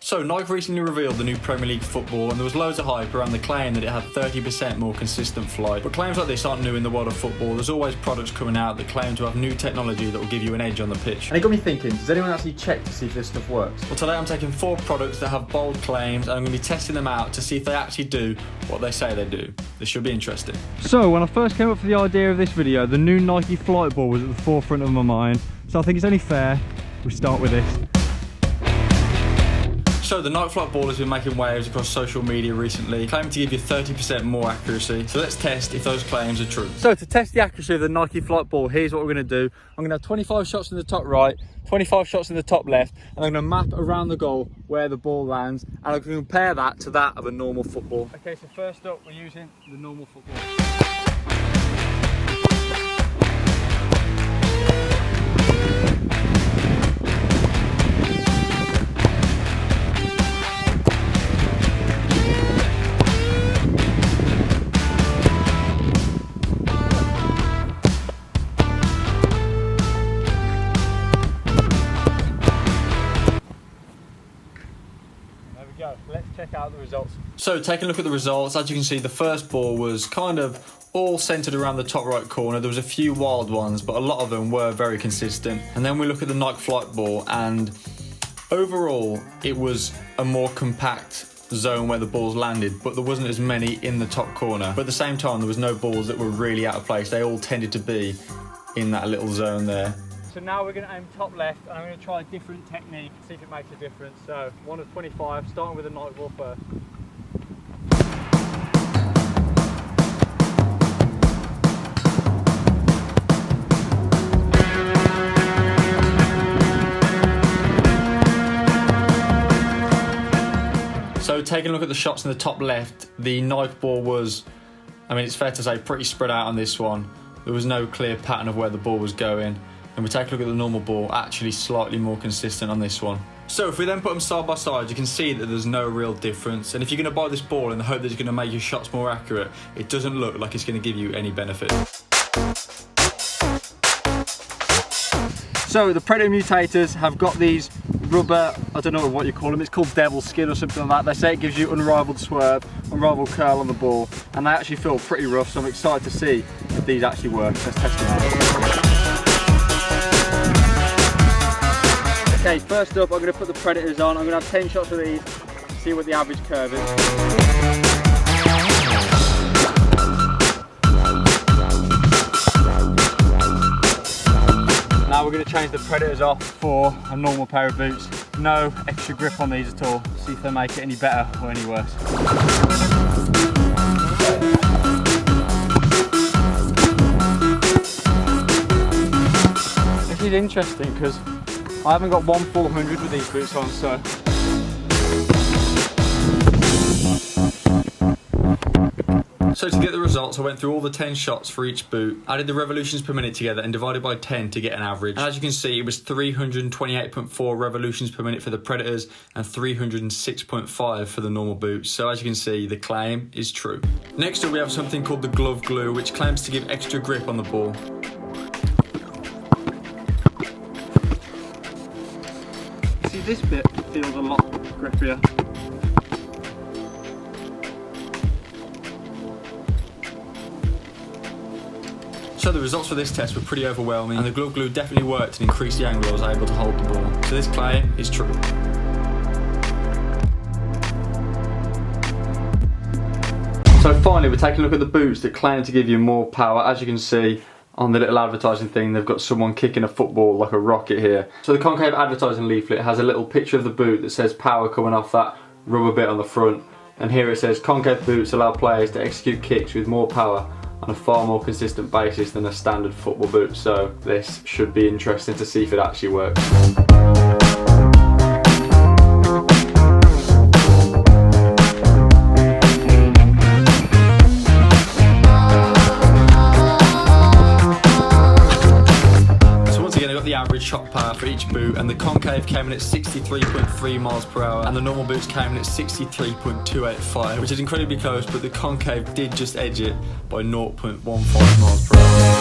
So Nike recently revealed the new Premier League football, and there was loads of hype around the claim that it had 30% more consistent flight. But claims like this aren't new in the world of football. There's always products coming out that claim to have new technology that will give you an edge on the pitch. And it got me thinking, does anyone actually check to see if this stuff works? Well, today I'm taking 4 products that have bold claims, and I'm going to be testing them out to see if they actually do what they say they do. This should be interesting. So when I first came up with the idea of this video, the new Nike flight ball was at the forefront of my mind. So I think it's only fair we start with this. So the Nike Flight Ball has been making waves across social media recently, claiming to give you 30% more accuracy. So let's test if those claims are true. So to test the accuracy of the Nike Flight Ball, here's what we're going to do. I'm going to have 25 shots in the top right, 25 shots in the top left, and I'm going to map around the goal where the ball lands, and I'm going to compare that to that of a normal football. Okay, so first up we're using the normal football. Let's check out the results. So taking a look at the results, as you can see, the first ball was kind of all centered around the top right corner. There was a few wild ones, but a lot of them were very consistent. And then we look at the Nike Flight Ball, and overall it was a more compact zone where the balls landed, but there wasn't as many in the top corner. But at the same time, there was no balls that were really out of place. They all tended to be in that little zone there. So now we're going to aim top left, and I'm going to try a different technique, see if it makes a difference. So 1 of 25, starting with the Nike ball first. So taking a look at the shots in the top left, the Nike ball was, I mean, it's fair to say, pretty spread out on this one. There was no clear pattern of where the ball was going. And we take a look at the normal ball, actually slightly more consistent on this one. So if we then put them side by side, you can see that there's no real difference. And if you're going to buy this ball in the hope that it's going to make your shots more accurate, it doesn't look like it's going to give you any benefit. So the Predatormutators have got these rubber, I don't know what you call them, it's called devil skin or something like that. They say it gives you unrivaled swerve, unrivaled curl on the ball, and they actually feel pretty rough, so I'm excited to see if these actually work. Let's test them out. Okay, first up I'm going to put the Predators on. I'm going to have 10 shots of these, see what the average curve is. Now we're going to change the Predators off for a normal pair of boots. No extra grip on these at all. See if they make it any better or any worse. This is interesting because I haven't got one full 100 with these boots on, so. So to get the results, I went through all the 10 shots for each boot, added the revolutions per minute together and divided by 10 to get an average. And as you can see, it was 328.4 revolutions per minute for the Predators and 306.5 for the normal boots. So as you can see, the claim is true. Next up, we have something called the glove glue, which claims to give extra grip on the ball. See, this bit feels a lot grippier. So the results for this test were pretty overwhelming, and the glove glue definitely worked and increased the angle I was able to hold the ball. So this claim is true. So finally, we're taking a look at the boots that claim to give you more power. As you can see on the little advertising thing, they've got someone kicking a football like a rocket here. So the concave advertising leaflet has a little picture of the boot that says power coming off that rubber bit on the front. And here it says concave boots allow players to execute kicks with more power on a far more consistent basis than a standard football boot. So this should be interesting to see if it actually works. The average shot power for each boot, and the concave came in at 63.3 miles per hour and the normal boots came in at 63.285, which is incredibly close, but the concave did just edge it by 0.15 miles per hour.